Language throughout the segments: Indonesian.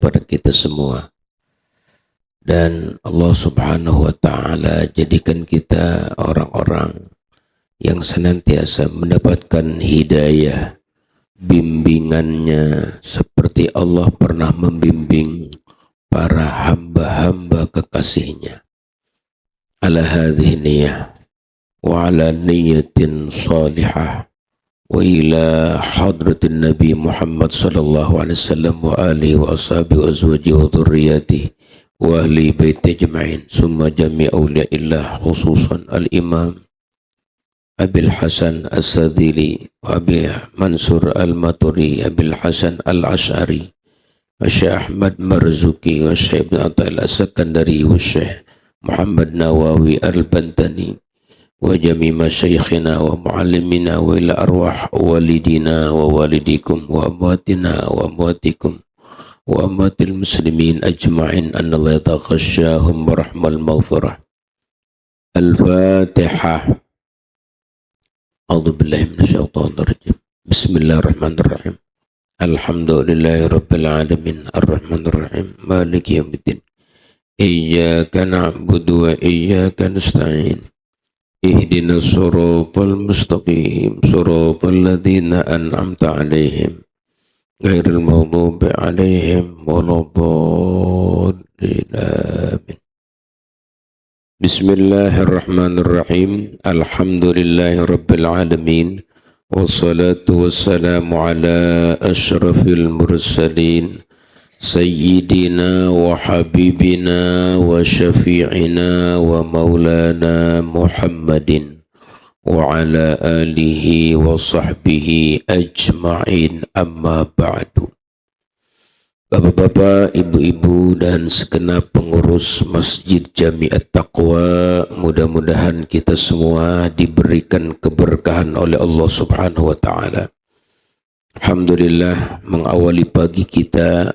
kepada kita semua. Dan Allah Subhanahu wa Ta'ala jadikan kita orang-orang yang senantiasa mendapatkan hidayah, bimbingannya seperti Allah pernah membimbing para hamba-hamba kekasihnya. Ala hadhihi niyah wa ala niyatin salihah wa ila hadratin Nabi Muhammad sallallahu alaihi wasallam wa alihi wa ashabihi wa azwajihi wa dhurriyyatihi wa ahli baiti ajma'in summa jami' awliyaillah khususan al-imam Abil Hasan As-Sadili wa Abi Mansur Al-Maturi Abil Hasan Al-Ash'ari wa Syekh Ahmad Marzuki wa Syekh Ibn Ata'il As-Sakandari wa Syekh Muhammad Nawawi Al-Bantani wa jami' masyayikhina wa muallimina wa ila arwah walidina wa walidikum wa amwatina wa amwatikum wa amwatil muslimin ajma'in anna Allah yataghashshahum barahmal maghfirah. Al-Fatihah. A'udzu billahi minasyaitonir rajim. Bismillahirrahmanirrahim. Alhamdulillahi rabbil alamin arrahmanir rahim maliki yaumiddin. Iyyaka na'budu wa iyyaka nasta'in. Ihdinas siratal mustaqim, siratal ladzina an'amta 'alaihim ghairil maghdubi 'alaihim waladdallin. Amin. Bismillahirrahmanirrahim. Alhamdulillahi rabbil alamin. Wassalatu wassalamu ala asyrafil mursalin Sayyidina wa habibina wa syafi'ina wa maulana Muhammadin wa ala alihi wa sahbihi ajma'in, amma ba'du. Bapak-bapak, ibu-ibu dan segenap pengurus Masjid Jami' At-Taqwa, mudah-mudahan kita semua diberikan keberkahan oleh Allah Subhanahu wa Ta'ala. Alhamdulillah, mengawali pagi kita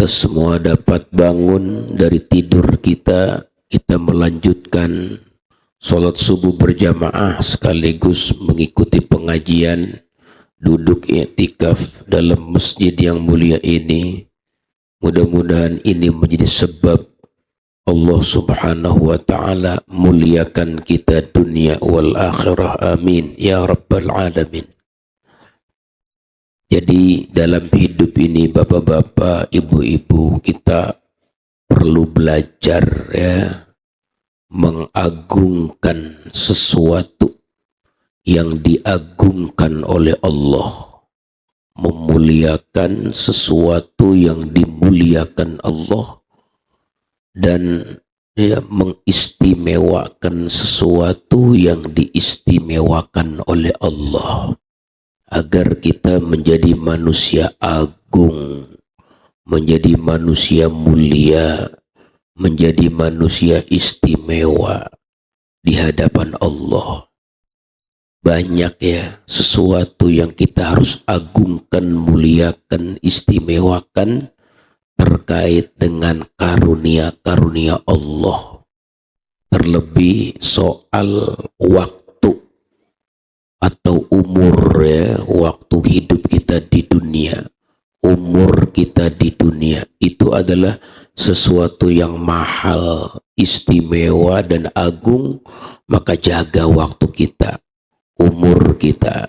semua dapat bangun dari tidur kita melanjutkan sholat subuh berjamaah sekaligus mengikuti pengajian, duduk i'tikaf dalam masjid yang mulia ini. Mudah-mudahan ini menjadi sebab Allah Subhanahu wa Ta'ala muliakan kita dunia wal akhirah, amin ya rabbal alamin. Jadi dalam hidup ini bapak-bapak, ibu-ibu, kita perlu belajar ya, mengagungkan sesuatu yang diagungkan oleh Allah, memuliakan sesuatu yang dimuliakan Allah, dan ya, mengistimewakan sesuatu yang diistimewakan oleh Allah, agar kita menjadi manusia agung, menjadi manusia mulia, menjadi manusia istimewa di hadapan Allah. Banyak ya sesuatu yang kita harus agungkan, muliakan, istimewakan terkait dengan karunia-karunia Allah. Terlebih soal waktu atau umur ya, waktu hidup kita di dunia, umur kita di dunia itu adalah sesuatu yang mahal, istimewa dan agung. Maka jaga waktu kita, umur kita,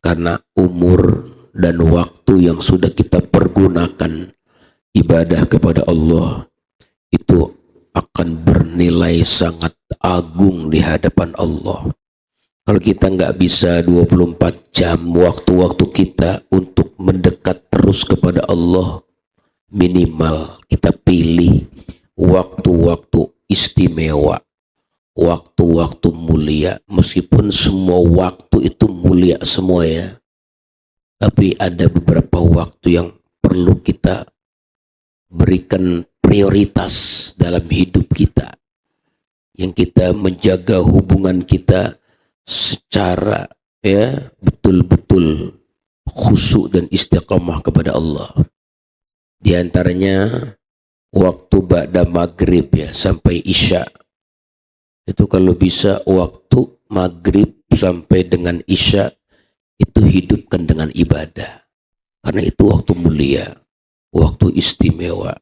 karena umur dan waktu yang sudah kita pergunakan ibadah kepada Allah itu akan bernilai sangat agung di hadapan Allah. Kalau kita nggak bisa 24 jam waktu-waktu kita untuk mendekat terus kepada Allah, minimal kita pilih waktu-waktu istimewa, waktu-waktu mulia. Meskipun semua waktu itu mulia semua ya, tapi ada beberapa waktu yang perlu kita berikan prioritas dalam hidup kita, yang kita menjaga hubungan kita secara ya betul-betul khusyuk dan istiqamah kepada Allah. Di antaranya waktu ba'da maghrib ya sampai isya. Itu kalau bisa waktu maghrib sampai dengan isya itu hidupkan dengan ibadah. Karena itu waktu mulia. waktu istimewa.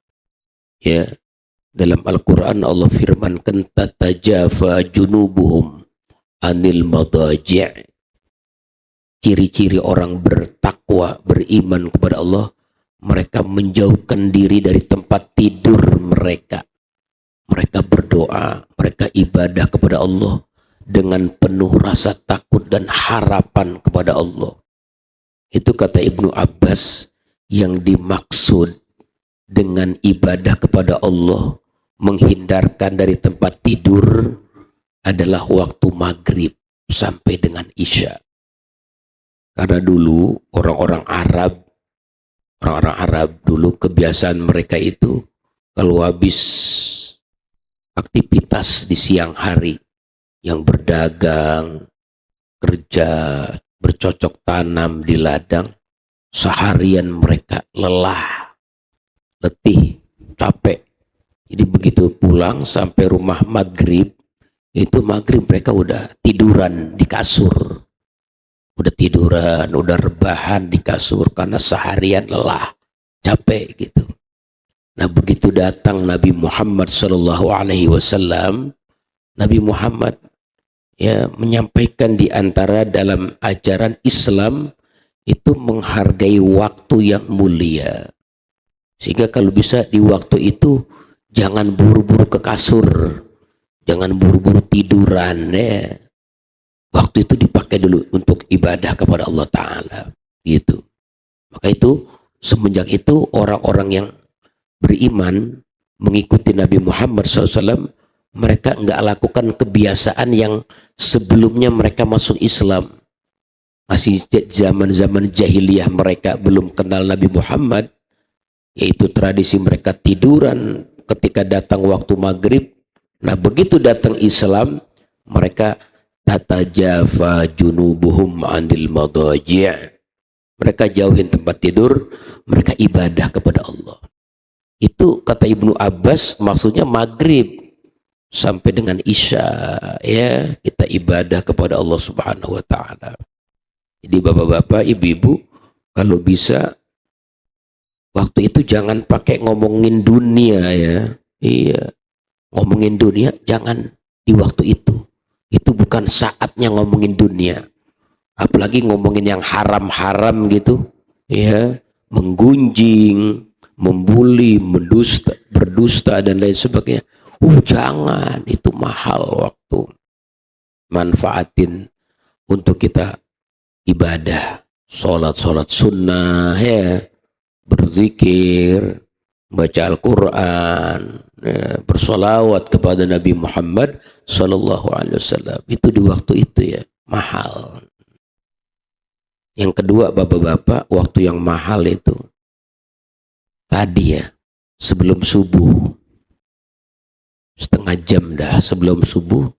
Ya, dalam Al-Quran Allah firmankan tatajafa junubuhum anil madaji'. Ciri-ciri orang bertakwa, beriman kepada Allah, mereka menjauhkan diri dari tempat tidur mereka. Mereka berdoa, mereka ibadah kepada Allah dengan penuh rasa takut dan harapan kepada Allah. Itu kata Ibnu Abbas, yang dimaksud dengan ibadah kepada Allah, menghindarkan dari tempat tidur, adalah waktu maghrib sampai dengan isya. Karena dulu orang-orang Arab dulu kebiasaan mereka itu kalau habis aktivitas di siang hari, yang berdagang, kerja, bercocok tanam di ladang, seharian mereka lelah, letih, capek. Jadi begitu pulang sampai rumah maghrib, itu maghrib mereka udah tiduran di kasur. Udah tiduran, udah rebahan di kasur karena seharian lelah, capek gitu. Nah, begitu datang Nabi Muhammad SAW, Nabi Muhammad ya menyampaikan di antara dalam ajaran Islam itu menghargai waktu yang mulia. Sehingga kalau bisa di waktu itu jangan buru-buru ke kasur, jangan buru-buru tiduran ya. Waktu itu dipakai dulu untuk ibadah kepada Allah Ta'ala gitu. Maka itu semenjak itu orang-orang yang beriman mengikuti Nabi Muhammad SAW, mereka nggak lakukan kebiasaan yang sebelumnya mereka masuk Islam. Masih zaman-zaman jahiliyah mereka belum kenal Nabi Muhammad, yaitu tradisi mereka tiduran ketika datang waktu maghrib. Nah, begitu datang Islam, mereka tatajafa junubuhum anil madaji'. Mereka jauhin tempat tidur, mereka ibadah kepada Allah. Itu kata Ibnu Abbas maksudnya maghrib sampai dengan isya, ya, kita ibadah kepada Allah Subhanahu wa taala. Jadi bapak-bapak, ibu-ibu, kalau bisa waktu itu jangan pakai ngomongin dunia ya. Iya. Ngomongin dunia jangan di waktu itu. Itu bukan saatnya ngomongin dunia. Apalagi ngomongin yang haram-haram gitu, ya, menggunjing, membuli, mendusta, berdusta dan lain sebagainya. Jangan, itu mahal waktu. Manfaatin untuk kita ibadah, sholat sunnah, ya, berzikir, baca Al-Quran, ya, bersolawat kepada Nabi Muhammad Sallallahu Alaihi Wasallam. Itu di waktu itu ya, mahal. Yang kedua bapak-bapak, waktu yang mahal itu tadi ya, sebelum subuh, setengah jam dah sebelum subuh,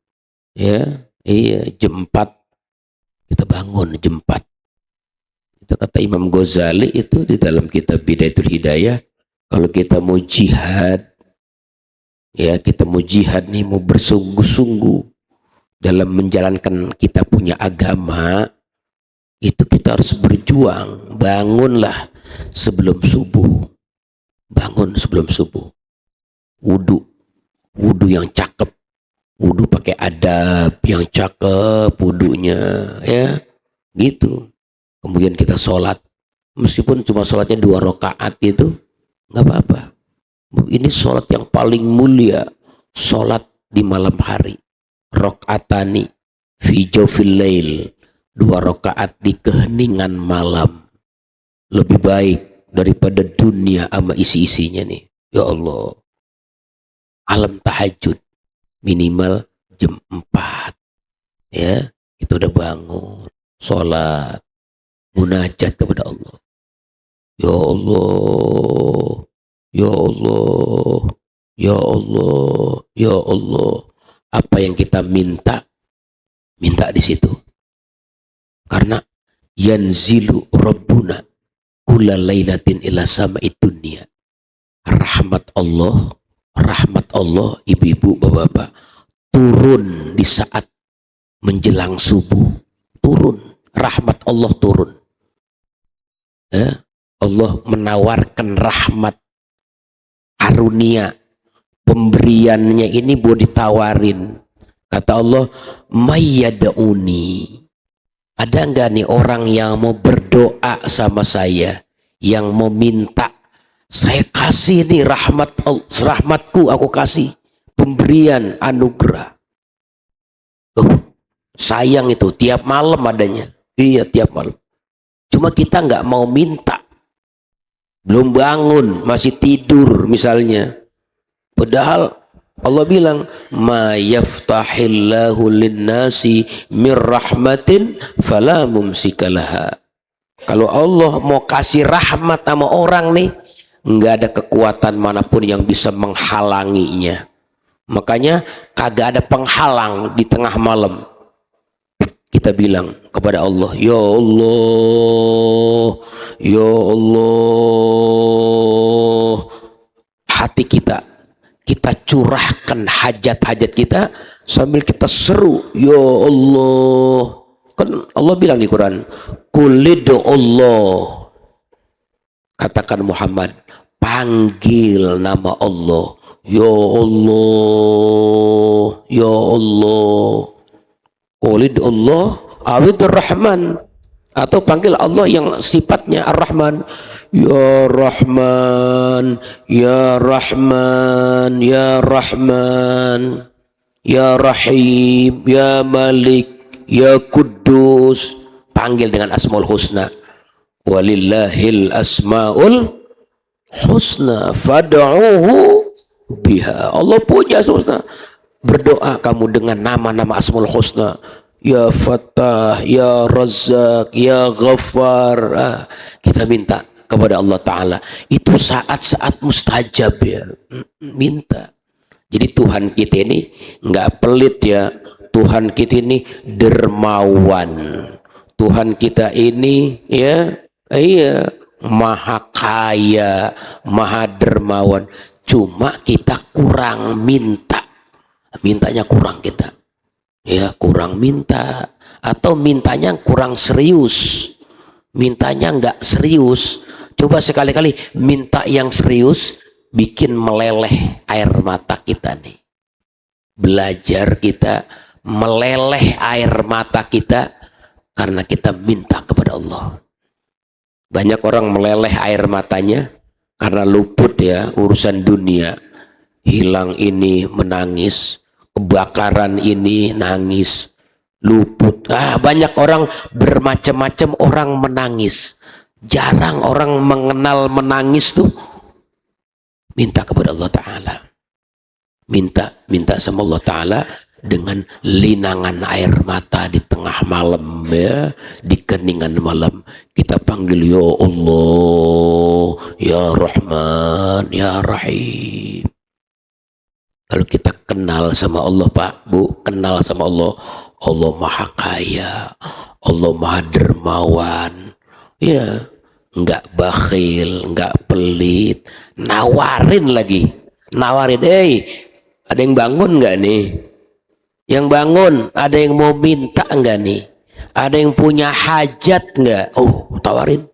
ya, iya, jam 4 kita bangun, jam 4. Itu kata Imam Ghazali itu di dalam kitab Bidayatul Hidayah, kalau kita mau jihad, ya, kita mau jihad nih, mau bersungguh-sungguh dalam menjalankan kita punya agama, itu kita harus berjuang. Bangunlah sebelum subuh, bangun sebelum subuh, wudu yang cakep, wudu pakai adab yang cakep wudunya, ya, gitu. Kemudian kita sholat, meskipun cuma sholatnya 2 rakaat itu nggak apa-apa. Ini sholat yang paling mulia, sholat di malam hari. Rakaatani fi jawfil lail, 2 rakaat di keheningan malam, lebih baik daripada dunia sama isi-isinya nih. Ya Allah, alam tahajud minimal jam 4, ya, kita udah bangun, sholat, munajat kepada Allah. Ya Allah, ya Allah, ya Allah, ya Allah. Apa yang kita minta, minta di situ. Karena yanzilu rabbuna kulla lailatin ila sama'id dunya. Rahmat Allah, ibu-ibu, bapak-bapak, turun di saat menjelang subuh. Turun, rahmat Allah turun. Allah menawarkan rahmat karunia, pemberiannya ini boleh ditawarin. Kata Allah, mayyadauni, ada enggak nih orang yang mau berdoa sama saya, yang mau minta saya kasih nih rahmatku aku kasih, pemberian anugerah. Sayang itu tiap malam adanya. Iya, tiap malam. Cuma kita nggak mau minta, belum bangun masih tidur misalnya. Padahal Allah bilang, ma yaftahillahu linnasi mir rahmatin fala mumsikalaha. Kalau Allah mau kasih rahmat sama orang nih, nggak ada kekuatan manapun yang bisa menghalanginya. Makanya kagak ada penghalang di tengah malam. Kita bilang kepada Allah, ya Allah, ya Allah, hati kita curahkan hajat-hajat kita sambil kita seru, ya Allah. Kan Allah bilang di Quran, kulidu Allah, katakan Muhammad, panggil nama Allah, ya Allah, ya Allah. Qulid Allah awidur Rahman, atau panggil Allah yang sifatnya Ar-Rahman, ya Rahman, ya Rahman, ya Rahman, ya Rahim, ya Malik, ya Kudus. Panggil dengan Asmaul Husna. Walillahil asmaul husna fad'uhu biha. Allah punya Asmaul Husna. Berdoa kamu dengan nama-nama Asmaul Husna, ya Fattah, ya Razzaq, ya Ghaffar. Kita minta kepada Allah Ta'ala. Itu saat-saat mustajab ya, minta. Jadi Tuhan kita ini nggak pelit ya, Tuhan kita ini dermawan, Tuhan kita ini ya, iya, maha kaya, maha dermawan. Cuma kita kurang minta. Mintanya kurang kita, ya, kurang minta, atau mintanya kurang serius, mintanya nggak serius. Coba sekali-kali minta yang serius, bikin meleleh air mata kita nih. Belajar kita meleleh air mata kita karena kita minta kepada Allah. Banyak orang meleleh air matanya karena luput ya urusan dunia. Hilang ini menangis, kebakaran ini nangis, luput. Banyak orang bermacam-macam orang menangis. Jarang orang mengenal menangis tuh. Minta kepada Allah Ta'ala. Minta sama Allah Ta'ala dengan linangan air mata di tengah malam ya, di keningan malam. Kita panggil, ya Allah, ya Rahman, ya Rahim. Kalau kita kenal sama Allah Pak, Bu, kenal sama Allah, Allah maha kaya, Allah maha dermawan, ya, nggak bakhil, nggak pelit, nawarin lagi, nawarin, ada yang bangun nggak nih? Yang bangun, ada yang mau minta nggak nih? Ada yang punya hajat nggak? Oh, tawarin.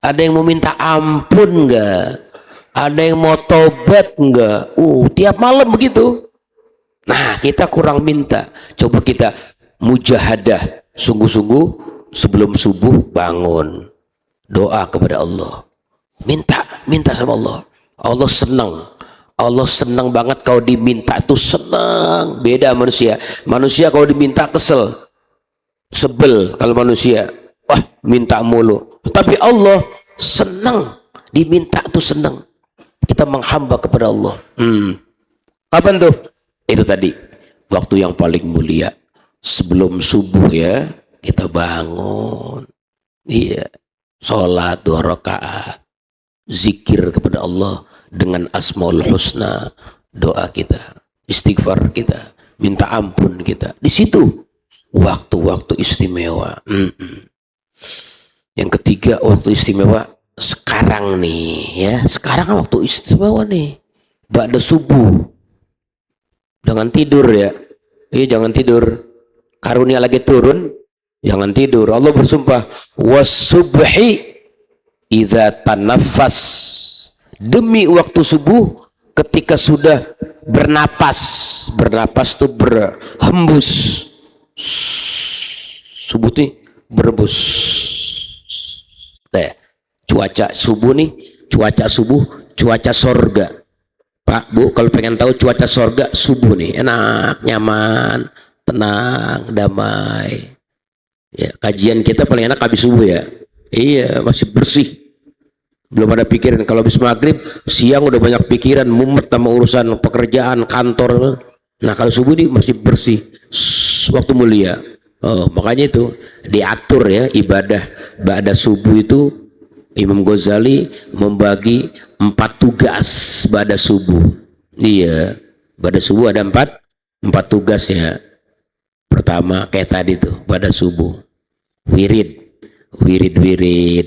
Ada yang mau minta ampun nggak? Ada yang mau tobat enggak? Tiap malam begitu. Nah, kita kurang minta. Coba kita mujahadah, sungguh-sungguh sebelum subuh bangun. Doa kepada Allah. Minta sama Allah. Allah senang. Allah senang banget kalau diminta itu senang. Beda manusia. Manusia kalau diminta kesel. Sebel kalau manusia. Wah, minta mulu. Tapi Allah senang. Diminta tuh senang. Kita menghamba kepada Allah. Kapan tuh? Itu tadi waktu yang paling mulia sebelum subuh ya, kita bangun, iya, sholat 2 rakaat, zikir kepada Allah dengan Asmaul Husna, doa kita, istighfar kita, minta ampun kita. Di situ waktu-waktu istimewa. Yang ketiga waktu istimewa sekarang nih ya, sekarang waktu istimewa nih, ba'da subuh. Jangan tidur ya, jangan tidur, karunia lagi turun, jangan tidur. Allah bersumpah, was subhi idza tanaffas, demi waktu subuh ketika sudah bernapas. Bernapas tuh berhembus. Subuh tuh berhembus. Nah, cuaca subuh nih, cuaca subuh, cuaca sorga. Pak, Bu, kalau pengen tahu cuaca sorga, subuh nih, enak, nyaman, tenang, damai. Ya, kajian kita paling enak habis subuh ya. Iya, masih bersih. Belum ada pikiran. Kalau habis maghrib, siang udah banyak pikiran, mumet sama urusan pekerjaan, kantor. Nah, kalau subuh ini masih bersih. Waktu mulia. Oh, makanya itu diatur ya ibadah ba'da subuh itu. Imam Ghazali membagi 4 tugas ba'da subuh. Iya, ba'da subuh ada 4 tugasnya. Pertama kayak tadi tuh ba'da subuh, wirid,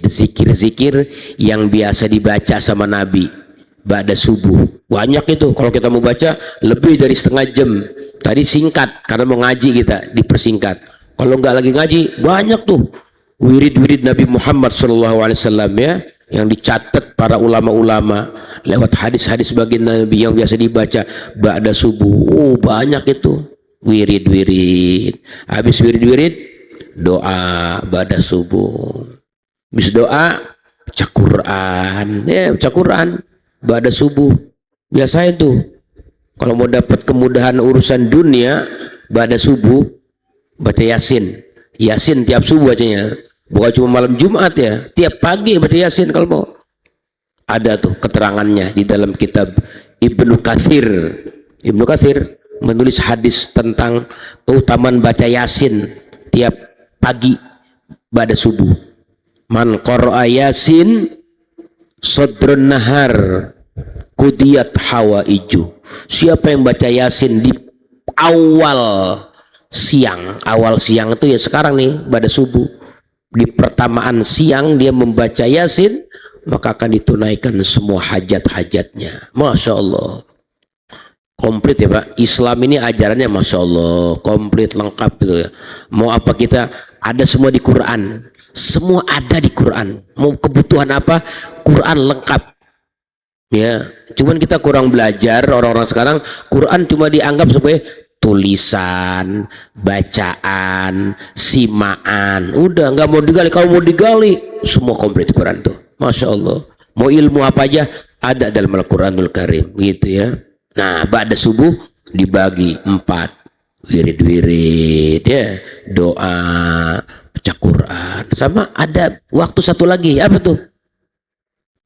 zikir-zikir yang biasa dibaca sama Nabi ba'da subuh. Banyak itu, kalau kita mau baca lebih dari setengah jam. Tadi singkat karena mau ngaji, kita dipersingkat. Kalau nggak lagi ngaji, banyak tuh wirid-wirid Nabi Muhammad SAW ya, yang dicatat para ulama-ulama lewat hadis-hadis baginda Nabi yang biasa dibaca ba'da subuh. Oh, banyak itu wirid-wirid. Habis wirid-wirid, doa ba'da subuh. Habis doa, baca Quran. Ya, baca Quran ba'da subuh. Biasa itu. Kalau mau dapat kemudahan urusan dunia ba'da subuh, baca Yasin. Yasin tiap subuh bacanya. Bukan cuma malam Jumat ya, tiap pagi baca Yasin kalau mau. Ada tuh keterangannya di dalam kitab Ibnu Katsir. Ibnu Katsir menulis hadis tentang keutamaan baca Yasin tiap pagi pada subuh. Man qara'a Yasin sadrun nahar qudiyat hawaiju. Siapa yang baca Yasin di awal siang itu ya sekarang nih pada subuh, di pertamaan siang dia membaca Yasin, maka akan ditunaikan semua hajat-hajatnya. Masya Allah, komplit ya Pak. Islam ini ajarannya Masya Allah komplit, lengkap gitu ya. Mau apa kita, ada semua di Quran. Semua ada di Quran. Mau kebutuhan apa, Quran lengkap ya. Cuman kita kurang belajar, orang-orang sekarang Quran cuma dianggap sebagai tulisan, bacaan, simaan. Udah nggak mau digali. Kalau mau digali, semua komplit Quran tuh. Masya Allah. Mau ilmu apa aja ada dalam Al-Quranul Karim gitu ya. Nah, ba'da subuh dibagi 4, wirid-wirid ya, doa, baca Quran, sama ada waktu satu lagi, apa tuh?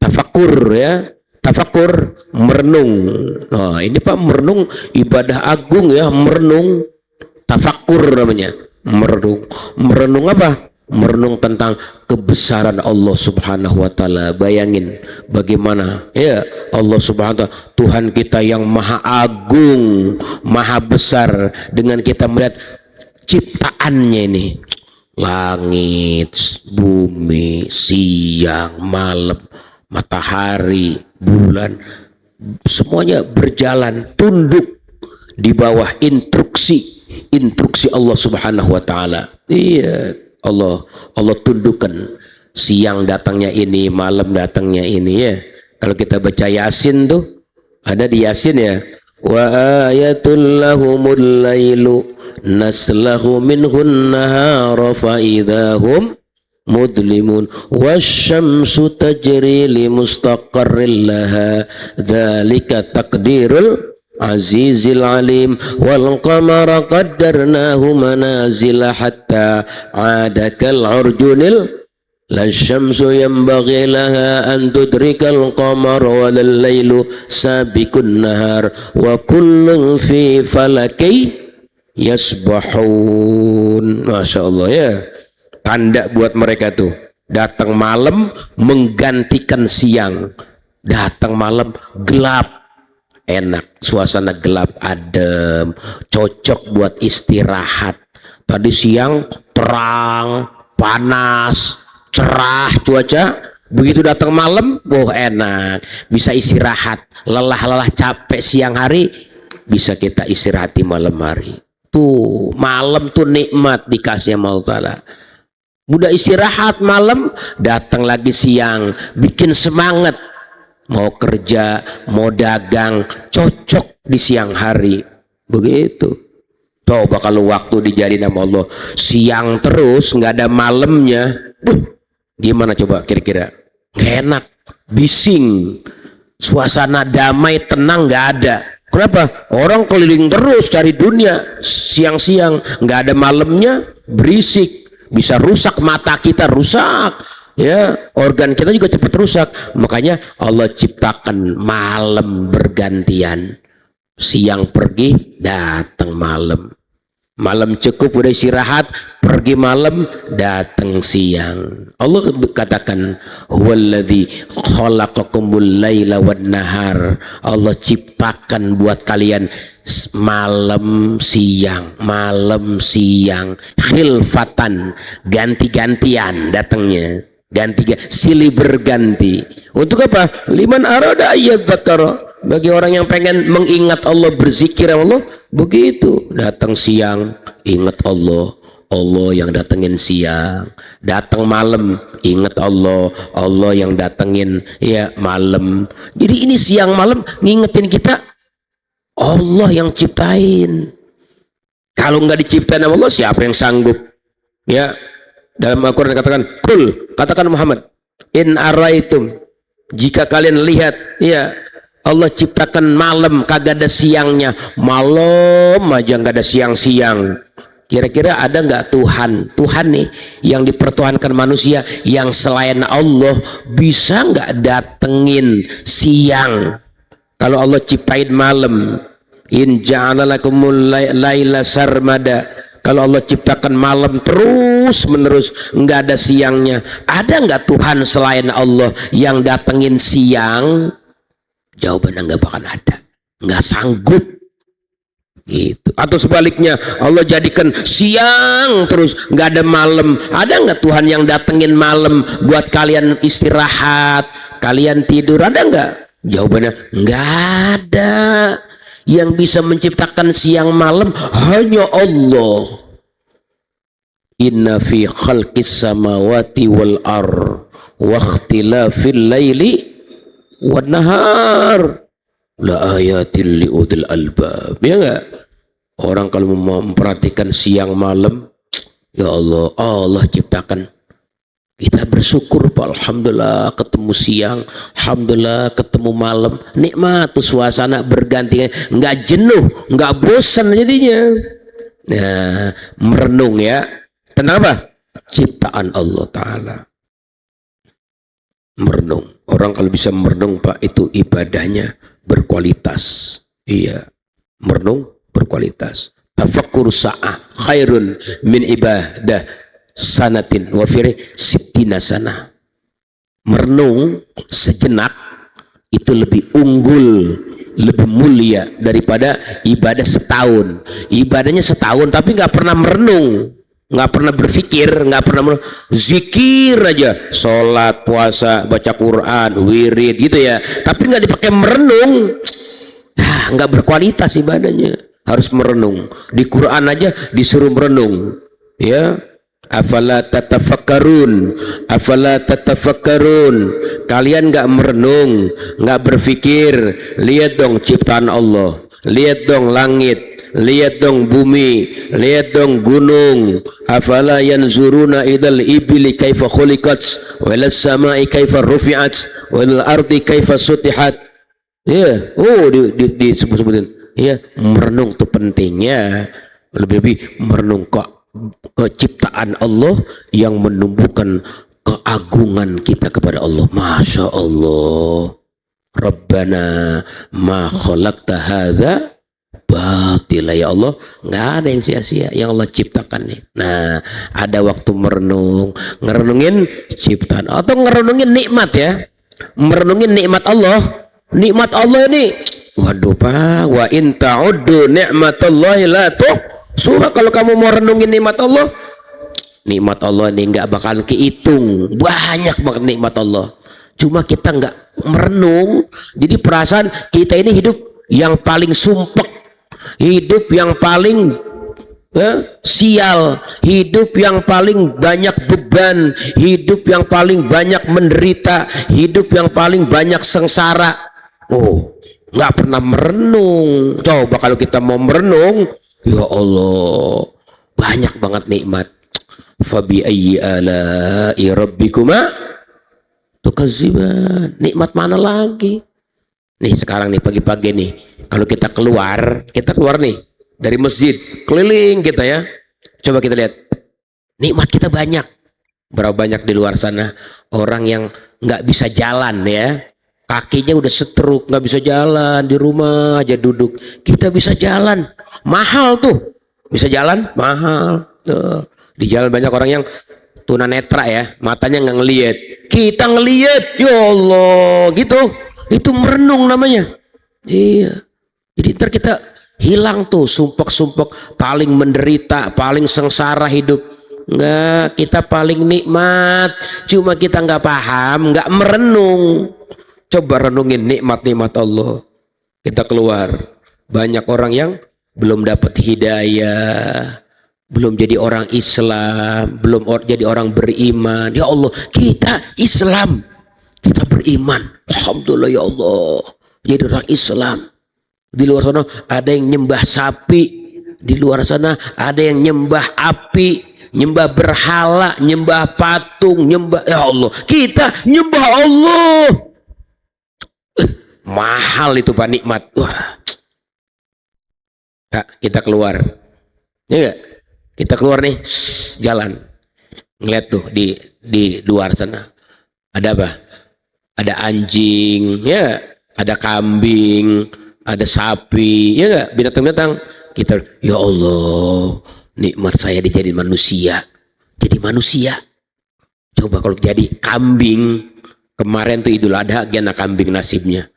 Tafakur ya. Tafakur, merenung. Nah, ini Pak, merenung ibadah agung ya, merenung. Tafakur namanya, merenung. Merenung apa? Merenung tentang kebesaran Allah Subhanahu wa taala. Bayangin bagaimana ya Allah Subhanahu wa taala, Tuhan kita yang maha agung, maha besar, dengan kita melihat ciptaannya ini. Langit, bumi, siang, malam, matahari, bulan, semuanya berjalan tunduk di bawah instruksi Allah Subhanahu wa taala. Iya, Allah tundukkan. Siang datangnya ini, malam datangnya ini ya. Kalau kita baca Yasin tuh, ada di Yasin ya, wa ayatul lahumul lailu naslahu minhun nahara fa idahum mudlimun wasyamsu tajri li mustaqarril laha dzalika taqdirul azizil alim wal qamara qaddarnahu manazila hatta ada kal urjunil la syamsu yanbaghi laha an tudrikal qamara wal lailu sabiqun nahar wa kullun fi falaki yasbahun. Masya Allah ya. Tanda buat mereka tuh, datang malam menggantikan siang. Datang malam gelap, enak, suasana gelap, adem, cocok buat istirahat. Tadi siang terang, panas, cerah cuaca. Begitu datang malam, enak, bisa istirahat. Lelah capek siang hari, bisa kita istirahati malam hari. Tuh malam tuh nikmat dikasih sama Allah Ta'ala. Udah istirahat malam, datang lagi siang, bikin semangat. Mau kerja, mau dagang, cocok di siang hari. Begitu. Coba kalau waktu dijadiin sama Allah siang terus, nggak ada malamnya, gimana coba kira-kira? Nggak enak, bising, suasana damai, tenang nggak ada. Kenapa? Orang keliling terus cari dunia, siang-siang nggak ada malamnya, berisik, bisa rusak mata kita, rusak ya, organ kita juga cepat rusak. Makanya Allah ciptakan malam bergantian, siang pergi datang malam, malam cukup udah istirahat, pergi malam datang siang. Allah katakan huwallazi khalaqakumul laila wan nahar. Allah ciptakan buat kalian malam siang, malam siang, khilfatan, ganti-gantian datangnya, silih berganti. Untuk apa? Liman arada ayyadzakara, bagi orang yang pengen mengingat Allah, berzikir Allah, begitu. Datang siang, ingat Allah, Allah yang datengin siang. Datang malam, ingat Allah, Allah yang datengin ya malam. Jadi ini siang malam ngingetin kita Allah yang ciptain. Kalau nggak diciptain Allah, siapa yang sanggup? Ya, dalam Al-Quran katakan, kul, katakan Muhammad, in araitum, jika kalian lihat, ya Allah ciptakan malam, kagak ada siangnya, malam aja nggak ada siang-siang. Kira-kira ada nggak Tuhan nih yang dipertuhankan manusia yang selain Allah bisa nggak datengin siang? Kalau Allah ciptain malam, in ja'alalakumul laila sarmada, kalau Allah ciptakan malam terus menerus nggak ada siangnya, ada nggak Tuhan selain Allah yang datengin siang? Jawabannya nggak bakal ada, nggak sanggup gitu. Atau sebaliknya, Allah jadikan siang terus nggak ada malam, ada nggak Tuhan yang datengin malam buat kalian istirahat, kalian tidur? Ada nggak? Jawabannya nggak ada. Yang bisa menciptakan siang malam hanya Allah. Inna fi khalqis samawati wal ar wa ikhtilafil laili wan nahar la ayatil liudil albab. Ya enggak? Orang kalau mau memperhatikan siang malam, ya Allah, Allah ciptakan. Kita bersyukur Pak, alhamdulillah ketemu siang, alhamdulillah ketemu malam, nikmat tuh suasana berganti, nggak jenuh, nggak bosan jadinya. Nah, merenung ya, tentang apa? Ciptaan Allah Ta'ala. Merenung, orang kalau bisa merenung Pak, itu ibadahnya berkualitas. Iya, merenung berkualitas. Tafakkur sa'ah khairun min ibadah sanatin wa firi sittina sana. Merenung sejenak itu lebih unggul, lebih mulia daripada ibadah setahun. Ibadahnya setahun tapi nggak pernah merenung, nggak pernah berpikir, nggak pernah zikir aja, sholat, puasa, baca Quran, wirid gitu ya, tapi nggak dipakai merenung, nggak berkualitas ibadahnya. Harus merenung. Di Quran aja disuruh merenung, ya. Afala tatafakkarun, afala tatafakkarun, kalian nggak merenung, nggak berpikir. Lihat dong ciptaan Allah, lihat dong langit, lihat dong bumi, lihat dong gunung. Afala yanzuruna idal ibili kaifa khuliqat walas samai kaifa rufi'at wal ardi kaifa sutihat. Ya, oh disebut-sebutin. Ya, merenung tuh pentingnya. Lebih-lebih merenung kok keciptaan Allah yang menumbuhkan keagungan kita kepada Allah. Masya Allah, Rabbana ma khalaqta hadza batila, ya Allah, nggak ada yang sia-sia yang Allah ciptakan nih. Nah, ada waktu merenung, ngerenungin ciptaan atau ngerenungin nikmat ya, merenungin nikmat Allah. Nikmat Allah ini, waduh Pak, wa in ta'uddu ni'matallahi la suha. Kalau kamu mau renungin nikmat Allah ini nggak bakal kehitung, banyak banget nikmat Allah. Cuma kita nggak merenung, jadi perasaan kita ini hidup yang paling sumpek, hidup yang paling sial, hidup yang paling banyak beban, hidup yang paling banyak menderita, hidup yang paling banyak sengsara. Oh, nggak pernah merenung. Coba kalau kita mau merenung, ya Allah, banyak banget nikmat. Fabi ayyi ala'i rabbikuma tukadziban. Nikmat mana lagi? Nih sekarang nih pagi-pagi nih, kalau kita keluar nih dari masjid, keliling kita ya. Coba kita lihat, nikmat kita banyak. Berapa banyak di luar sana orang yang nggak bisa jalan ya, kakinya udah setruk, nggak bisa jalan, di rumah aja duduk. Kita bisa jalan, mahal tuh. Bisa jalan, mahal. Tuh. Di jalan banyak orang yang tunanetra ya, matanya nggak ngelihat. Kita ngelihat, ya Allah, gitu. Itu merenung namanya. Iya. Jadi ntar kita hilang tuh sumpek-sumpek, paling menderita, paling sengsara hidup. Enggak, kita paling nikmat, cuma kita nggak paham, nggak merenung. Coba renungin nikmat-nikmat Allah. Kita keluar, banyak orang yang belum dapat hidayah, belum jadi orang Islam, belum jadi orang beriman. Ya Allah, kita Islam, kita beriman, alhamdulillah ya Allah, jadi orang Islam. Di luar sana ada yang nyembah sapi, di luar sana ada yang nyembah api, nyembah berhala, nyembah patung, nyembah, ya Allah, kita nyembah Allah. Mahal itu Pak nikmat. Wah. Nah, kita keluar, ya gak? Kita keluar nih, jalan, ngeliat tuh di luar sana ada apa? Ada anjing, ya, ada kambing, ada sapi, ya gak? Binatang-binatang. Kita, ya Allah, nikmat saya dijadiin manusia. Jadi manusia. Coba kalau jadi kambing, kemarin tuh Idul Adha, gimana kambing nasibnya?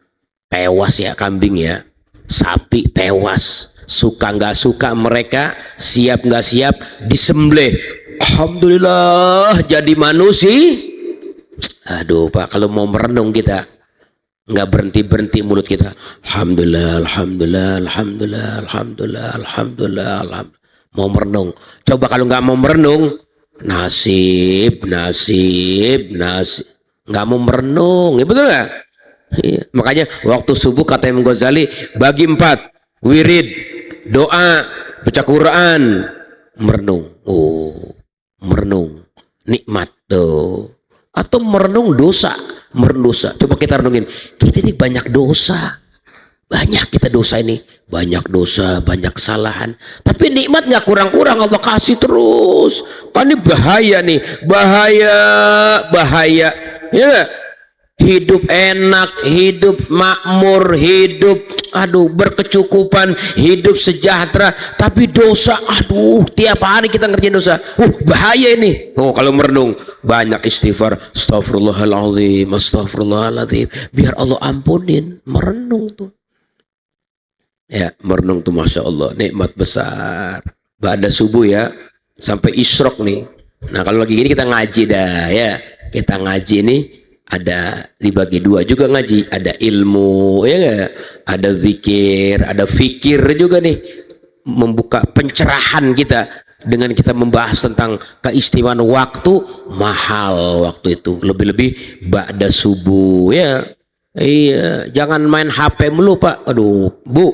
Tewas ya kambing ya, sapi tewas. Suka nggak suka mereka, siap nggak siap, disembelih. Alhamdulillah jadi manusia. Aduh Pak, kalau mau merenung kita nggak berhenti mulut kita. Alhamdulillah, alhamdulillah, alhamdulillah, alhamdulillah, alhamdulillah, alhamdulillah. Mau merenung. Coba kalau nggak mau merenung, nasib. Nggak mau merenung, ya betul nggak? Iya. Makanya waktu subuh kata Imam Ghazali bagi 4, wirid, doa, baca Quran, merenung. Oh, merenung, nikmat tuh. Atau merenung dosa. Coba kita renungin, kita ini banyak dosa, banyak kita dosa ini, banyak dosa, banyak kesalahan. Tapi nikmat nggak kurang-kurang, Allah kasih terus. Kan ini bahaya nih, bahaya. Ya, hidup enak, hidup makmur, hidup berkecukupan, hidup sejahtera, tapi dosa, tiap hari kita ngerjain dosa. Bahaya ini. Kalau merenung, banyak istighfar, astagfirullahaladzim, astagfirullahaladzim, biar Allah ampunin. Merenung tuh. Ya, merenung tuh Masya Allah, nikmat besar. Ba'da subuh ya, sampai isyrok nih. Nah kalau lagi gini kita ngaji dah ya. Kita ngaji nih, ada dibagi 2 juga ngaji, ada ilmu ya gak? Ada zikir, ada fikir juga nih, membuka pencerahan kita dengan kita membahas tentang keistimewaan waktu. Mahal waktu itu, lebih-lebih ba'da subuh ya. Iya, jangan main HP mulu Pak. Aduh Bu,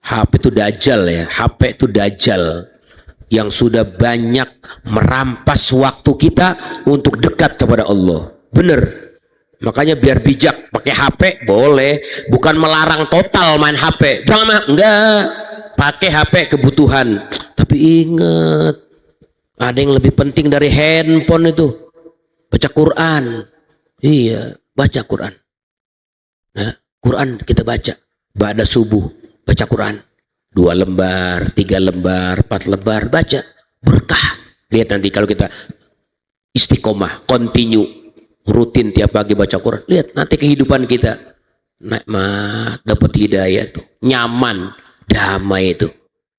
HP itu dajjal ya, HP itu dajjal yang sudah banyak merampas waktu kita untuk dekat kepada Allah. Bener. Makanya biar bijak, pakai HP boleh, bukan melarang total main HP. Jangan, enggak. Pakai HP kebutuhan. Tapi ingat, ada yang lebih penting dari handphone itu. Baca Quran. Iya, baca Quran. Nah, Quran kita baca. Ba'da subuh, baca Quran. 2 lembar, 3 lembar, 4 lembar, baca. Berkah. Lihat nanti kalau kita istiqomah, continue, rutin tiap pagi baca Quran, lihat nanti kehidupan kita nikmat, dapat hidayah tuh, nyaman, damai itu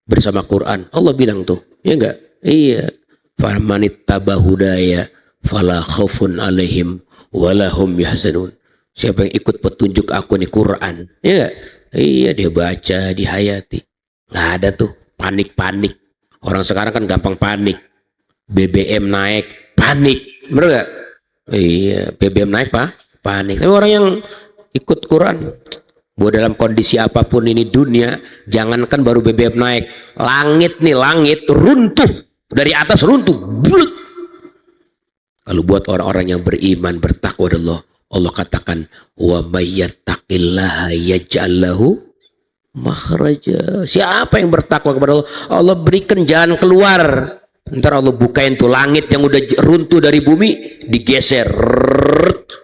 bersama Quran. Allah bilang tuh, ya enggak? Iya. Famanittaba'u hudaya fala khaufun alaihim walahum yahzanun. Siapa yang ikut petunjuk aku nih Quran, ya enggak? Iya, dia baca, dihayati. Nggak ada tuh panik-panik. Orang sekarang kan gampang panik. BBM naik, panik. Bener gak? Iya, BBM naik panik. Tapi orang yang ikut Quran, bahwa dalam kondisi apapun ini dunia, jangankan baru BBM naik, langit runtuh, dari atas runtuh, bulut. Kalau buat orang-orang yang beriman, bertakwa Allah, Allah katakan, wa may yattaqillaha yaj'al lahu makhraja. Siapa yang bertakwa kepada Allah, Allah berikan jalan keluar. Ntar Allah bukain tuh langit yang udah runtuh dari bumi, digeser,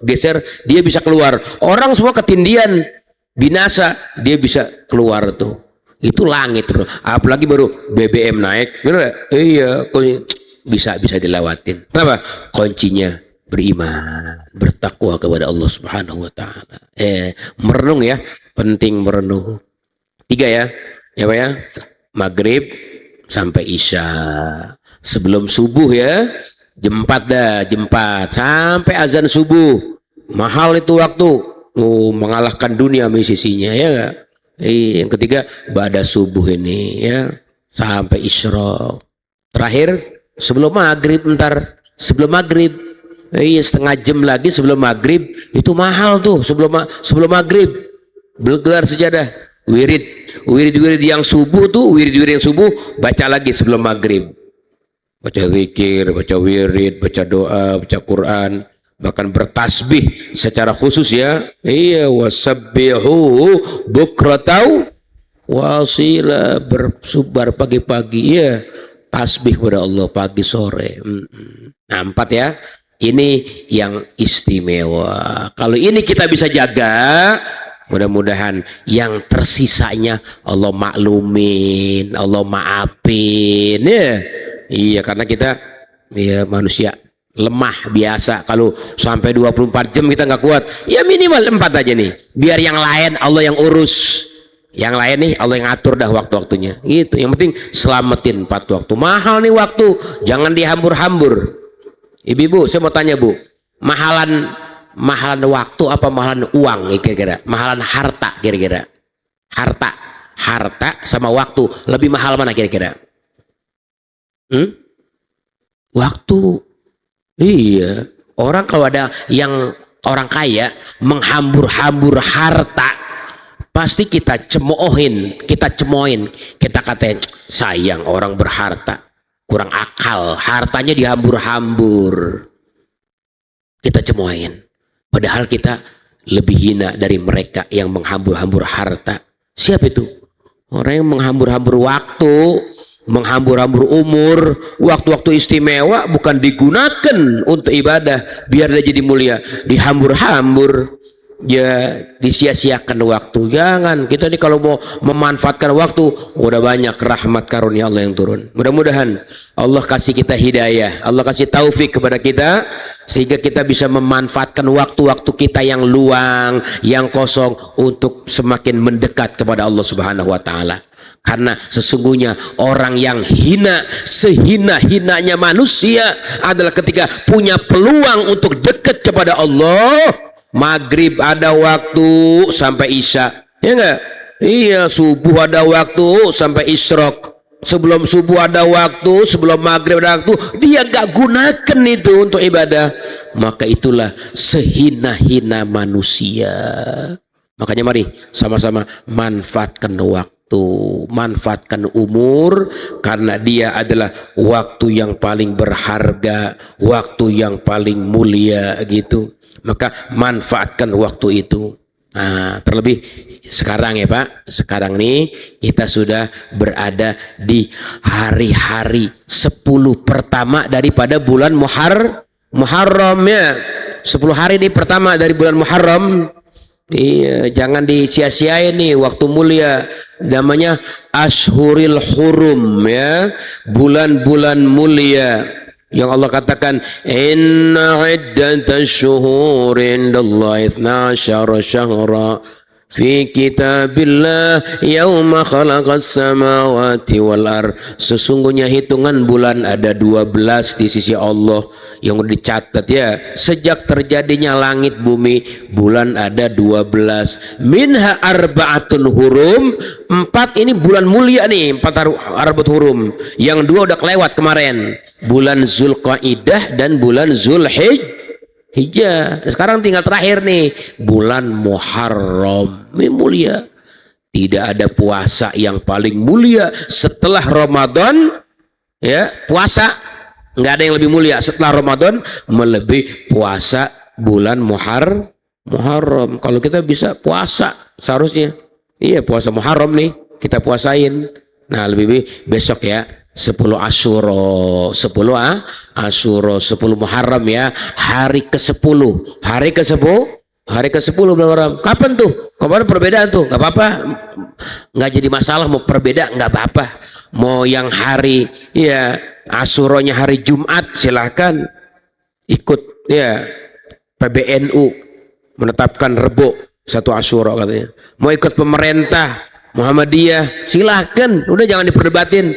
geser, dia bisa keluar. Orang semua ketindian, binasa, dia bisa keluar tuh. Itu langit tuh. Apalagi baru BBM naik, bener? Iya, bisa dilewatin. Kenapa? Kuncinya beriman, bertakwa kepada Allah Subhanahu wa taala. Merenung ya, penting merenung. 3 ya. Ya Pak ya. Maghrib sampai Isya. Sebelum subuh ya, jam 4 sampai azan subuh. Mahal itu waktu. Mengalahkan dunia sisinya ya gak? Yang ketiga ba'da subuh ini ya, sampai Isyraq. Terakhir sebelum maghrib, sebelum maghrib. Setengah jam lagi sebelum maghrib, itu mahal tuh. Sebelum maghrib bergelar sejadah, wirid yang subuh tuh, wirid yang subuh baca lagi sebelum maghrib. Baca zikir, baca wirid, baca doa, baca Quran, bahkan bertasbih secara khusus ya. Iya, wasabbihu bukratau wasila, bersubar pagi-pagi ya, tasbih kepada Allah pagi sore. Nah, 4 ya. Ini yang istimewa. Kalau ini kita bisa jaga, mudah-mudahan yang tersisanya Allah maklumin, Allah maafin ya. Iya, karena kita ya manusia lemah biasa. Kalau sampai 24 jam kita nggak kuat, ya minimal 4 aja nih. Biar yang lain Allah yang urus. Yang lain nih Allah yang atur dah waktu-waktunya. Gitu. Yang penting selamatin 4 waktu. Mahal nih waktu, jangan dihambur-hambur. Ibu-ibu, saya mau tanya Bu, mahalan waktu apa mahalan uang kira-kira? Mahalan harta kira-kira? Harta sama waktu, lebih mahal mana kira-kira? Waktu. Iya. Orang kalau ada yang orang kaya menghambur-hambur harta, pasti kita cemoohin, kita katain, sayang orang berharta, kurang akal, hartanya dihambur-hambur. Kita cemoohin. Padahal kita lebih hina dari mereka yang menghambur-hambur harta. Siapa itu? Orang yang menghambur-hambur waktu, menghambur-hambur umur, waktu-waktu istimewa bukan digunakan untuk ibadah biar dia jadi mulia, dihambur-hambur, ya disia-siakan waktu. Jangan, kita ini kalau mau memanfaatkan waktu, udah banyak rahmat karunia Allah yang turun. Mudah-mudahan Allah kasih kita hidayah, Allah kasih taufik kepada kita sehingga kita bisa memanfaatkan waktu-waktu kita yang luang, yang kosong untuk semakin mendekat kepada Allah Subhanahu wa taala. Karena sesungguhnya orang yang hina, sehina-hinanya manusia adalah ketika punya peluang untuk dekat kepada Allah. Maghrib ada waktu sampai Isya, ya enggak? Iya, subuh ada waktu sampai Isyraq. Sebelum subuh ada waktu, sebelum maghrib ada waktu, dia gak gunakan itu untuk ibadah. Maka itulah sehina-hina manusia. Makanya mari sama-sama manfaatkan waktu, manfaatkan umur, karena dia adalah waktu yang paling berharga, waktu yang paling mulia gitu. Maka manfaatkan waktu itu. Nah, terlebih sekarang ya Pak, sekarang nih kita sudah berada di hari-hari 10 pertama daripada bulan Muharram ya. 10 hari ini pertama dari bulan Muharram. Iya, jangan disia-siain nih waktu mulia, namanya Ashhuril Hurum ya, bulan-bulan mulia yang Allah katakan inna iddatash syuhuri indallahi 12 syahra Fi kitabillah yauma khalaqas samawati wal ard. Sesungguhnya hitungan bulan ada 12 di sisi Allah yang dicatat ya. Sejak terjadinya langit bumi, bulan ada 12. Minha arba'atun hurum. 4 ini bulan mulia nih, 4 arba'at hurum. Yang 2 udah kelewat kemarin. Bulan Zulqaidah dan bulan Zulhijjah. Sekarang tinggal terakhir nih, bulan Muharram. Ini mulia. Tidak ada puasa yang paling mulia setelah Ramadan. Ya, puasa nggak ada yang lebih mulia setelah Ramadan melebihi puasa bulan Muharram. Kalau kita bisa puasa seharusnya, iya puasa Muharram nih kita puasain. Nah lebih besok ya 10 Asyura, 10 Asyura, 10 Muharram ya, hari ke-10. Hari ke-10 Muharram. Kapan tuh? Kemarin perbedaan tuh, nggak apa-apa. Nggak jadi masalah mau perbeda, nggak apa-apa. Mau yang hari ya Asyuranya hari Jumat silahkan ikut ya. PBNU menetapkan Rebo 1 Asyura katanya. Mau ikut pemerintah Muhammadiyah silahkan, udah jangan diperdebatin,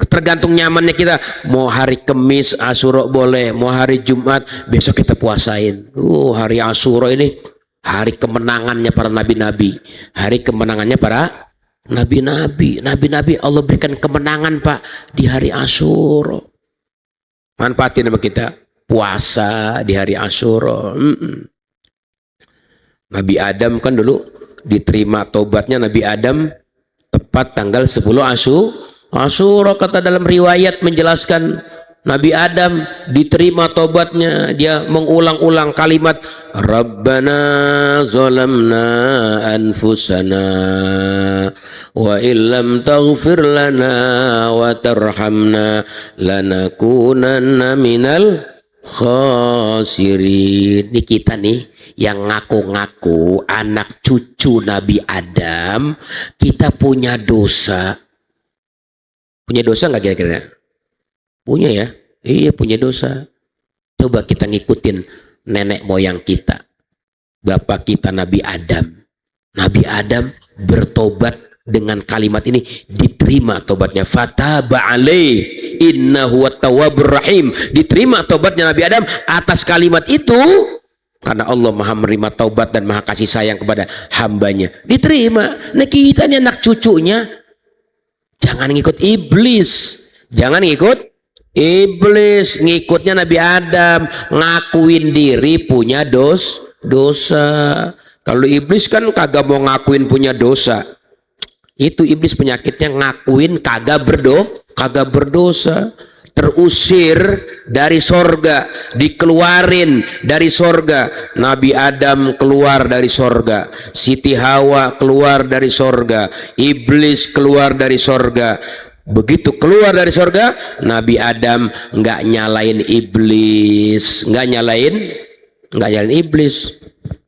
tergantung nyamannya kita. Mau hari Kamis Asyura boleh, mau hari Jumat besok kita puasain. Hari Asyura ini hari kemenangannya para nabi-nabi, hari kemenangannya para nabi-nabi. Nabi-nabi Allah berikan kemenangan Pak di hari Asyura. Manfaatin sama kita puasa di hari Asyura. Nabi Adam kan dulu diterima tobatnya Nabi Adam tepat tanggal 10 Asyura. Kata dalam riwayat menjelaskan Nabi Adam diterima tobatnya, dia mengulang-ulang kalimat Rabbana zalamna anfusana wa illam taghfir lana wa tarhamna lanakunanna minal khasirin. Ini kita nih yang ngaku-ngaku anak cucu Nabi Adam, kita punya dosa. Punya dosa nggak kira-kira? Punya ya? Iya punya dosa. Coba kita ngikutin nenek moyang kita. Bapak kita Nabi Adam. Nabi Adam bertobat dengan kalimat ini, diterima tobatnya. Fataba alaih innahu at-tawwabur rahim. Diterima tobatnya Nabi Adam atas kalimat itu. Karena Allah maha menerima taubat dan maha kasih sayang kepada hambanya. Diterima. Nah kita ini anak cucunya. Jangan ngikut iblis. Jangan ngikut iblis. Ngikutnya Nabi Adam. Ngakuin diri punya dosa. Kalau iblis kan kagak mau ngakuin punya dosa. Itu iblis penyakitnya, ngakuin kagak berdosa. Terusir dari sorga, dikeluarin dari sorga. Nabi Adam keluar dari sorga, Siti Hawa keluar dari sorga, iblis keluar dari sorga. Begitu keluar dari sorga, Nabi Adam nggak nyalain iblis, nggak nyalain iblis.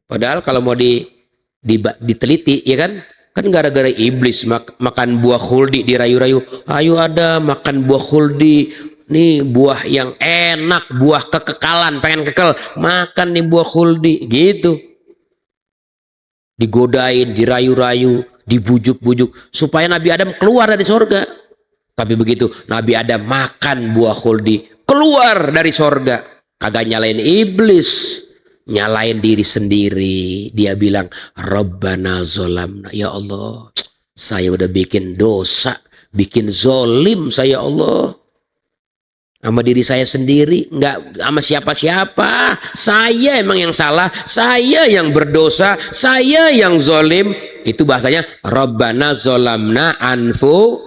Padahal kalau mau diteliti ya kan gara-gara iblis makan buah khuldi, dirayu-rayu, ayo ada makan buah khuldi. Nih buah yang enak, buah kekekalan, pengen kekel, makan nih buah khuldi, gitu. Digodain, dirayu-rayu, dibujuk-bujuk supaya Nabi Adam keluar dari sorga. Tapi begitu Nabi Adam makan buah khuldi, keluar dari sorga, kagak nyalain iblis, nyalain diri sendiri. Dia bilang Rabbana zolamna, ya Allah saya udah bikin dosa, bikin zolim saya Allah sama diri saya sendiri, nggak sama siapa-siapa. Saya emang yang salah, saya yang berdosa, saya yang zolim. Itu bahasanya Rabbana zolamna anfu,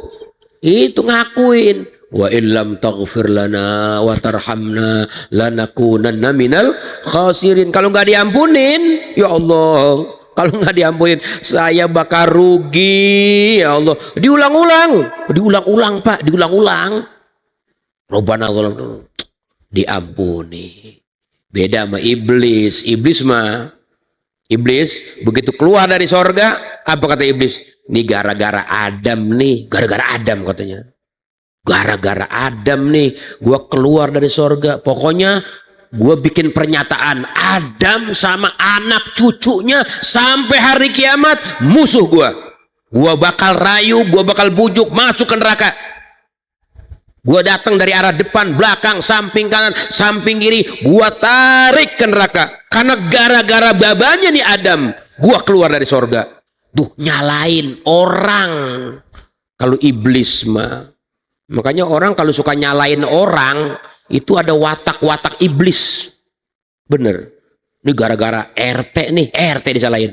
itu ngakuin. Wa illam taghfir lana wa tarhamna lanakunanna minal khasirin. Kalau nggak diampunin, ya Allah, kalau nggak diampunin saya bakal rugi, ya Allah. Diulang-ulang Pak, diulang-ulang. Rabbana zalamna, diampuni. Beda sama iblis. Iblis begitu keluar dari sorga, apa kata iblis? Ini gara-gara Adam nih, gara-gara Adam katanya. Gara-gara Adam nih gua keluar dari sorga. Pokoknya Gue bikin pernyataan, Adam sama anak cucunya sampai hari kiamat musuh gue. Gue bakal rayu, gue bakal bujuk masuk ke neraka. Gue datang dari arah depan, belakang, samping kanan, samping kiri, gue tarik ke neraka. Karena gara-gara babanya nih Adam, gue keluar dari sorga. Tuh nyalain orang. Kalau iblis mah, makanya orang kalau suka nyalain orang itu ada watak-watak iblis. Bener. Ini gara-gara RT nih, RT disalahin.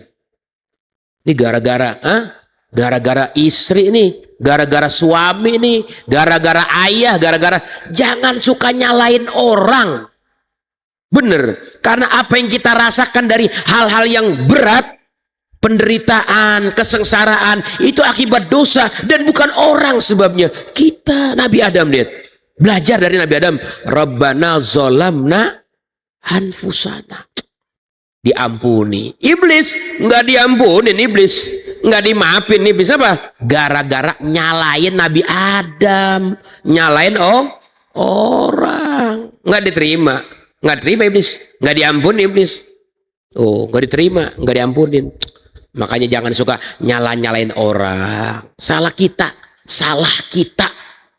Ini gara-gara, gara-gara istri nih, gara-gara suami nih, gara-gara ayah, gara-gara. Jangan suka nyalain orang. Bener. Karena apa yang kita rasakan dari hal-hal yang berat, penderitaan, kesengsaraan, itu akibat dosa dan bukan orang sebabnya. Kita, Nabi Adam, lihat. Belajar dari Nabi Adam. Rabbana zolamna anfusana. Diampuni. Iblis nggak diampunin, iblis nggak dimaafin. Iblis apa? Gara-gara nyalain Nabi Adam, nyalain orang. Nggak diterima, nggak terima iblis, nggak diampuni iblis. Oh, nggak diterima, nggak diampunin. Makanya jangan suka nyalain orang. Salah kita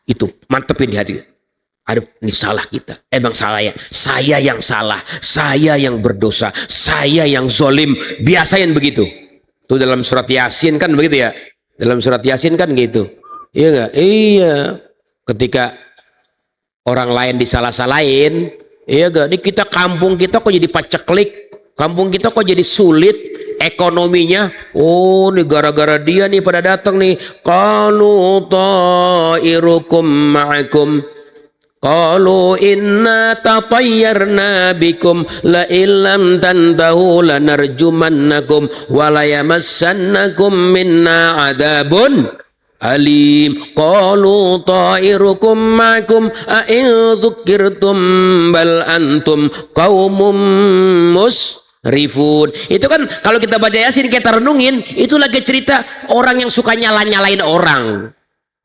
itu mantepin di hati. Aduh, ini salah kita. Emang salah ya. Saya yang salah. Saya yang berdosa. Saya yang zolim. Biasain begitu. Itu dalam surat Yasin kan begitu ya. Dalam surat Yasin kan gitu. Iya nggak? Iya. Ketika orang lain disalah-salahin, iya nggak? Ini kita kampung kita kok jadi paceklik. Kampung kita kok jadi sulit ekonominya. Oh, ini gara-gara dia nih pada datang nih. Qalu ta'irukum ma'akum. Qalu inna tatayyarna bikum la illam tantahu lanarjumannakum wa la yamassannakum minna adabun alim. Qalu ta'irukum ma'akum a in dzukirtum bal antum qaumum musrifun. Itu kan kalau kita baca Yasin, kita renungin, itu lagi cerita orang yang suka nyalain orang.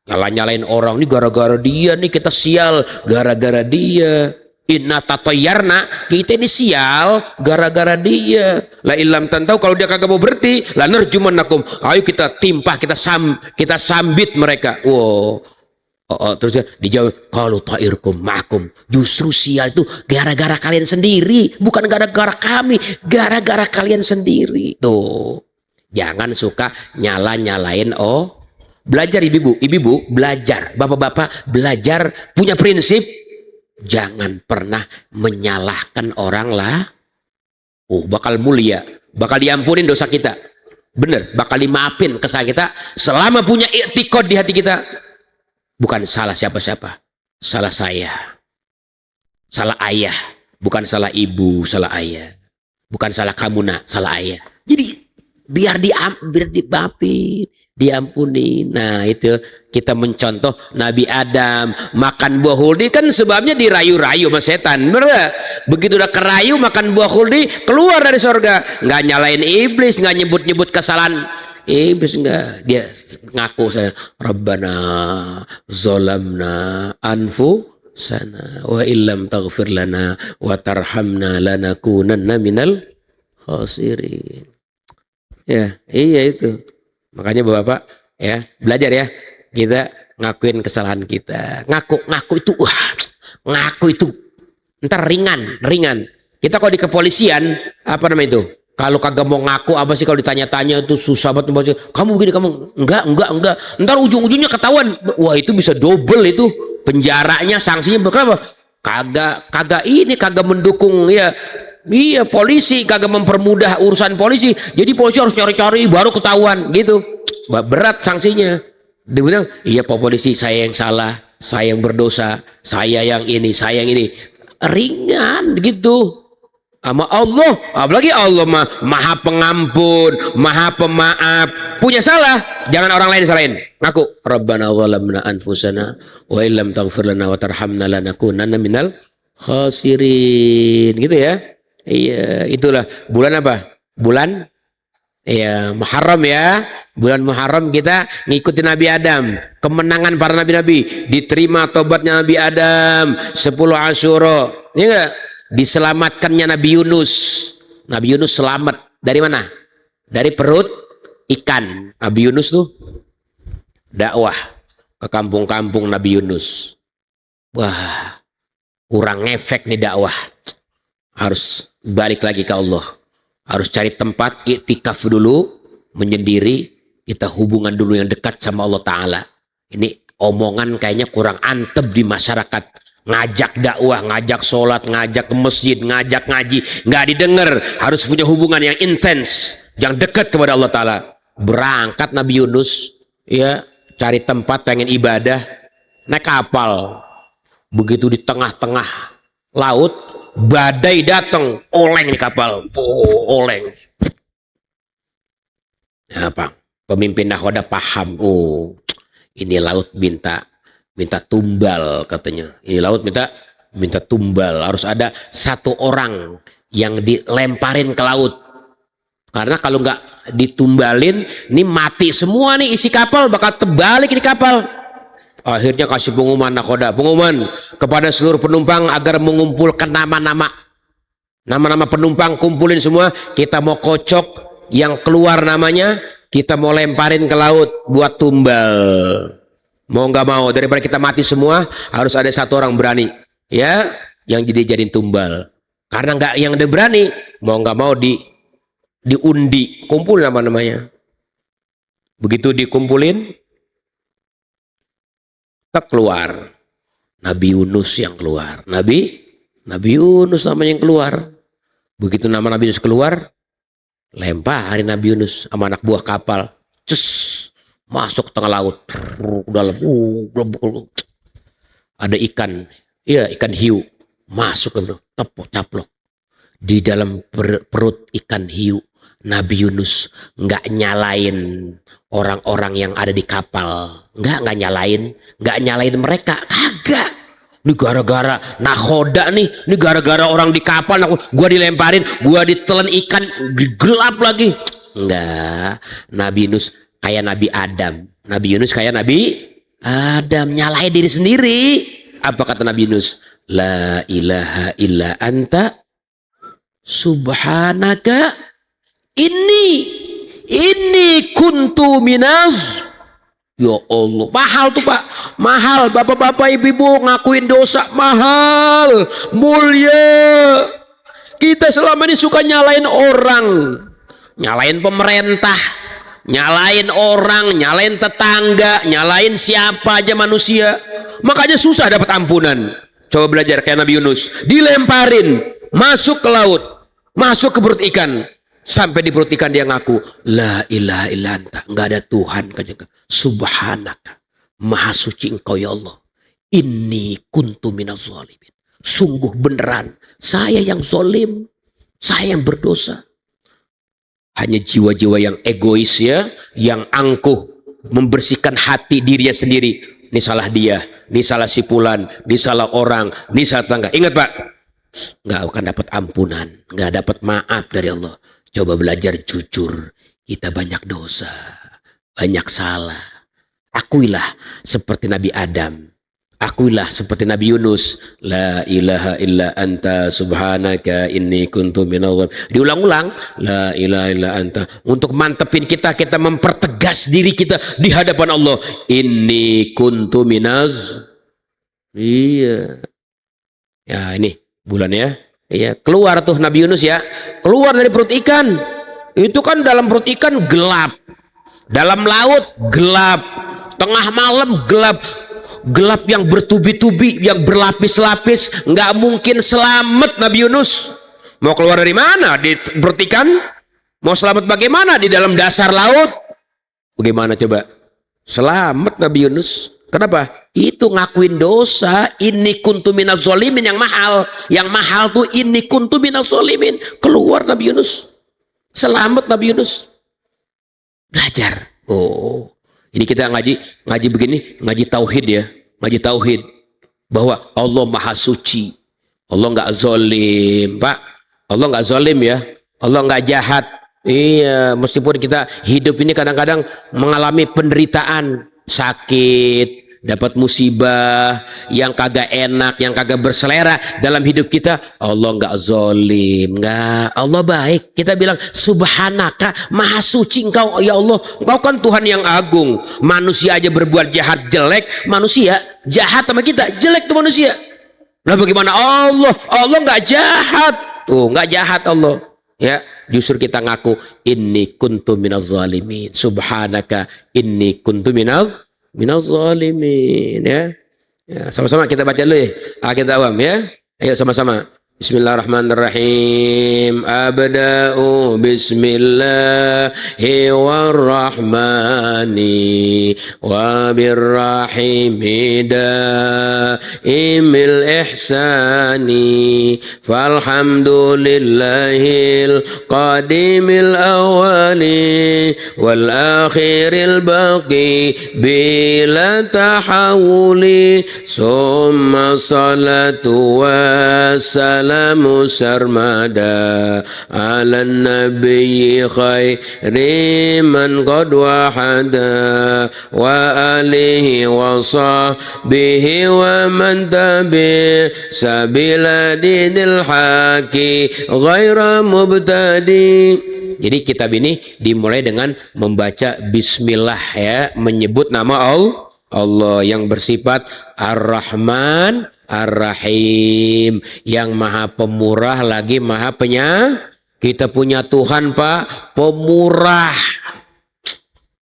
Nyalain orang, ini gara-gara dia nih kita sial, gara-gara dia. Inna tatayyarna, kita ini sial gara-gara dia. La illam tantau, kalau dia kagak mau berhenti, la narjumannakum, ayo kita timpah, kita sambit mereka. Wow. Terus dijawab, kalau ta'irkum ma'akum, justru sial itu gara-gara kalian sendiri, bukan gara-gara kami, gara-gara kalian sendiri. Tuh, jangan suka nyalain. Belajar ibu-ibu, belajar, bapak-bapak, belajar punya prinsip, jangan pernah menyalahkan orang lah. Oh, bakal mulia, bakal diampunin dosa kita. Bener, bakal dimaafin kesalahan kita selama punya i'tiqad di hati kita. Bukan salah siapa-siapa, salah saya, salah ayah, bukan salah ibu, salah ayah, bukan salah kamu nak, salah ayah. Jadi biar dimaafin, diampuni. Nah, itu kita mencontoh Nabi Adam makan buah huldi, kan sebabnya dirayu-rayu sama setan. Bener? Begitu udah kerayu makan buah huldi, keluar dari sorga. Nggak nyalain iblis, nggak nyebut-nyebut kesalahan iblis, enggak. Dia ngaku, saya Rabbana zolamna anfusana wa illam taghfir lana wa tarhamna lanakunanna minal khasirin. Ya, iya itu. Makanya bapak ya, belajar ya, kita ngakuin kesalahan kita. Ngaku itu ngaku itu ntar ringan. Kita kalau di kepolisian apa namanya itu, kalau kagak mau ngaku apa sih, kalau ditanya-tanya itu susah banget. Kamu begini, kamu enggak, ntar ujung-ujungnya ketahuan. Wah, itu bisa double itu penjaranya, sanksinya. Kenapa? Kagak mendukung ya. Iya, polisi kagak mempermudah urusan polisi. Jadi polisi harus cari-cari baru ketahuan gitu. Berat sanksinya. Dia bilang, iya Pak Polisi, saya yang salah, saya yang berdosa, saya yang ini. Ringan gitu. Sama Allah, apalagi Allah maha pengampun, maha pemaaf. Punya salah, jangan orang lain salahin. Ngaku, Rabbana zalamna anfusana wa illam taghfir lana wa tarhamna lanakunanna minal khasirin. Gitu ya. Iya, itulah bulan apa? Bulan ya Muharram ya. Bulan Muharram kita ngikutin Nabi Adam. Kemenangan para nabi-nabi, diterima tobatnya Nabi Adam, 10 Asyura. Iya enggak? diselamatkannya Nabi Yunus. Nabi Yunus selamat dari mana? Dari perut ikan. Nabi Yunus tuh dakwah ke kampung-kampung Nabi Yunus. Wah, kurang efek nih dakwah. Harus balik lagi ke Allah. Harus cari tempat iktikaf dulu, menyendiri, kita hubungan dulu yang dekat sama Allah Ta'ala. Ini omongan kayaknya kurang antep di masyarakat. Ngajak dakwah, ngajak sholat, ngajak ke masjid, ngajak ngaji, nggak didengar. Harus punya hubungan yang intens, yang dekat kepada Allah Ta'ala. Berangkat Nabi Yunus, ya, cari tempat pengen ibadah, naik kapal. Begitu di tengah-tengah laut, badai datang, oleng di kapal. Oh, oleng. Apa? Pemimpin nahoda paham. Oh, ini laut minta tumbal katanya. Ini laut minta tumbal. Harus ada satu orang yang dilemparin ke laut. Karena kalau nggak ditumbalin, ini mati semua nih isi kapal, bakal terbalik di kapal. Akhirnya kasih pengumuman nakoda, pengumuman kepada seluruh penumpang agar mengumpulkan nama-nama penumpang, kumpulin semua. Kita mau kocok yang keluar namanya, kita mau lemparin ke laut buat tumbal. Mau nggak mau, daripada kita mati semua, harus ada satu orang berani, ya, yang jadiin tumbal. Karena nggak yang ada berani, mau nggak mau diundi, kumpul nama-namanya. Begitu dikumpulin, keluar Nabi Yunus yang keluar. Nabi Yunus namanya yang keluar. Begitu nama Nabi Yunus keluar, lemparin Nabi Yunus sama anak buah kapal. Masuk tengah laut, dalam ada ikan, iya ikan hiu masuk ke caplok di dalam perut ikan hiu. Nabi Yunus nggak nyalain orang-orang yang ada di kapal, nggak nyalain mereka, kagak. Ini gara-gara nahoda nih, ini gara-gara orang di kapal, gua dilemparin, gua ditelan ikan, gelap lagi. Enggak, Nabi Yunus kayak Nabi Adam. Nabi Yunus kayak Nabi Adam, nyalain diri sendiri. Apa kata Nabi Yunus? La ilaha illa anta subhanaka ini kuntu minaz. Ya Allah, mahal tuh Pak, mahal. Bapak-bapak, ibu-ibu ngakuin dosa mahal, mulia. Kita selama ini suka nyalain orang, nyalain pemerintah, nyalain orang, nyalain tetangga, nyalain siapa aja manusia. Makanya susah dapat ampunan. Coba belajar kayak Nabi Yunus, dilemparin, masuk ke laut, masuk ke perut ikan. Sampai di perut ikan dia ngaku, la ilaha illa anta, nggak ada Tuhan, subhanaka, maha suci engkau ya Allah, inni kuntu minaz zalimin. Sungguh beneran saya yang zalim, saya yang berdosa. Hanya jiwa-jiwa yang egois, ya, yang angkuh, membersihkan hati dirinya sendiri. Ini salah dia, ini salah si fulan, ini salah orang, ini salah tangga. Ingat Pak, nggak akan dapat ampunan, nggak dapat maaf dari Allah. Coba belajar jujur, kita banyak dosa, banyak salah. Akuilah seperti Nabi Adam, akuilah seperti Nabi Yunus. La ilaha illa anta subhanaka inni kuntu minadh. Diulang-ulang, la ilaha illa anta. Untuk mantepin kita mempertegas diri kita di hadapan Allah. Inni kuntu minaz. Iya. Ya ini bulannya. Iya, keluar tuh Nabi Yunus, ya, keluar dari perut ikan. Itu kan dalam perut ikan gelap, dalam laut gelap, tengah malam gelap, gelap yang bertubi-tubi, yang berlapis-lapis. Nggak mungkin selamat Nabi Yunus. Mau keluar dari mana? Di perut ikan. Mau selamat bagaimana? Di dalam dasar laut. Bagaimana coba selamat Nabi Yunus? Kenapa? Itu ngakuin dosa. Inni kuntu minaz zalimin yang mahal. Yang mahal tuh inni kuntu minaz zalimin. Keluar Nabi Yunus. Selamat Nabi Yunus. Belajar. Oh, ini kita ngaji begini, ngaji tauhid, ya. Ngaji tauhid bahwa Allah maha suci. Allah nggak zalim, Pak. Allah nggak zalim, ya. Allah nggak jahat. Iya, meskipun kita hidup ini kadang-kadang mengalami penderitaan, sakit, dapat musibah yang kagak enak, yang kagak berselera dalam hidup kita, Allah nggak zolim, nggak, Allah baik. Kita bilang subhanaka, maha suci engkau ya Allah, engkau kan Tuhan yang agung. Manusia aja berbuat jahat jelek, manusia jahat sama kita jelek tuh manusia. Nah bagaimana Allah? Allah nggak jahat tuh, nggak jahat Allah ya. Justru kita ngaku inni kuntu minaz zalimin, subhanaka inni kuntu minaz zalimin ya. Ya, sama-sama kita baca dulu ya. Kita awam ya. Ayo sama-sama. Bismillahirrahmanirrahim. Abda'u bismillahi warrahmani wa birrahimi daimil ihsani falhamdulillahil qadimil awali wal akhiril baqi bila tahawuli summa salatu wassalamu sarmada ala nabiyyi khairi man qad wahada wa alihi wa sahbihi wa man tabi sabila dinil haqi ghaira mubtadi. Jadi kitab ini dimulai dengan membaca bismillah ya, menyebut nama Allah yang bersifat Ar-Rahman Ar-Rahim, yang maha pemurah lagi maha penyayang. Kita punya Tuhan Pak pemurah.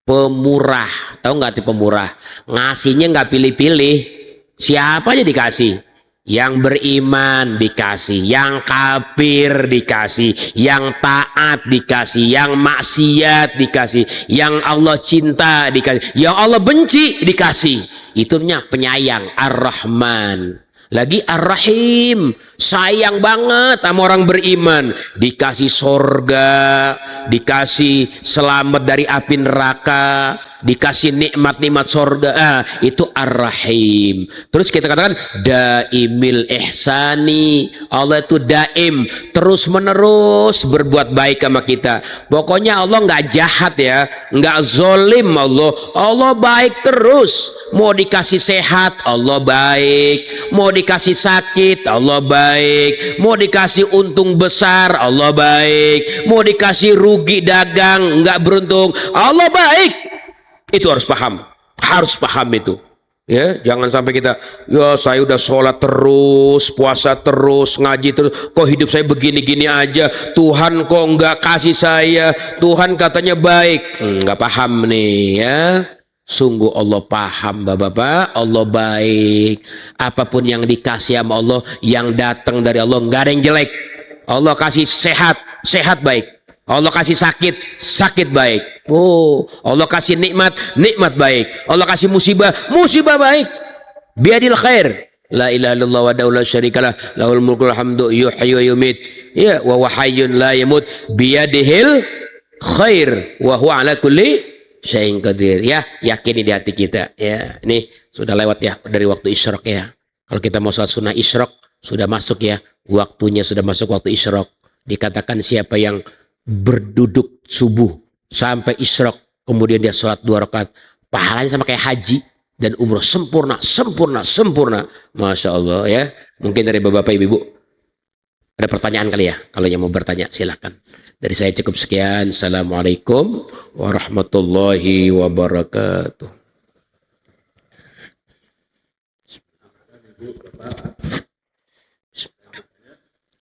Pemurah, tahu nggak arti pemurah? Ngasihnya nggak pilih-pilih, siapa aja dikasih. Yang beriman dikasih, yang kafir dikasih, yang taat dikasih, yang maksiat dikasih, yang Allah cinta dikasih, yang Allah benci dikasih. Itunya penyayang, Ar-Rahman. Lagi Ar-Rahim, sayang banget sama orang beriman, dikasih sorga, dikasih selamat dari api neraka, dikasih nikmat-nikmat sorga, itu Ar-Rahim. Terus kita katakan daimil ihsani, Allah itu daim, terus menerus berbuat baik sama kita. Pokoknya Allah nggak jahat ya, nggak zolim Allah. Allah baik terus. Mau dikasih sehat Allah baik, mau dikasih sakit Allah baik, mau dikasih untung besar Allah baik, mau dikasih rugi dagang nggak beruntung Allah baik. Itu harus paham itu ya. Jangan sampai kita ya saya udah sholat terus, puasa terus, ngaji terus, kok hidup saya begini-gini aja, Tuhan kok nggak kasih saya, Tuhan katanya baik. Nggak paham nih ya. Sungguh Allah paham Bapak-bapak, Allah baik. Apapun yang dikasih sama Allah, yang datang dari Allah nggak ada yang jelek. Allah kasih sehat, sehat baik. Allah kasih sakit, sakit baik. Oh, Allah kasih nikmat, nikmat baik. Allah kasih musibah, musibah baik. Biadil khair. La ilaha illallah wa la syarikalah, lahul mulkul hamdu yuhyi wa yumit. Ya, wa hayyun la yamut biyadihil khair wa huwa ala kulli syai'in qadir. Ya, yakini di hati kita ya. Ini sudah lewat ya dari waktu isyraq ya. Kalau kita mau sholat sunnah isyraq sudah masuk ya, waktunya sudah masuk waktu isyraq. Dikatakan siapa yang berduduk subuh sampai isyraq kemudian dia sholat 2 rakaat, pahalanya sama kayak haji dan umroh, sempurna, sempurna, sempurna. Masya Allah ya. Mungkin dari bapak ibu ada pertanyaan kali ya. Kalau yang mau bertanya silakan. Dari saya cukup sekian. Assalamualaikum warahmatullahi wabarakatuh.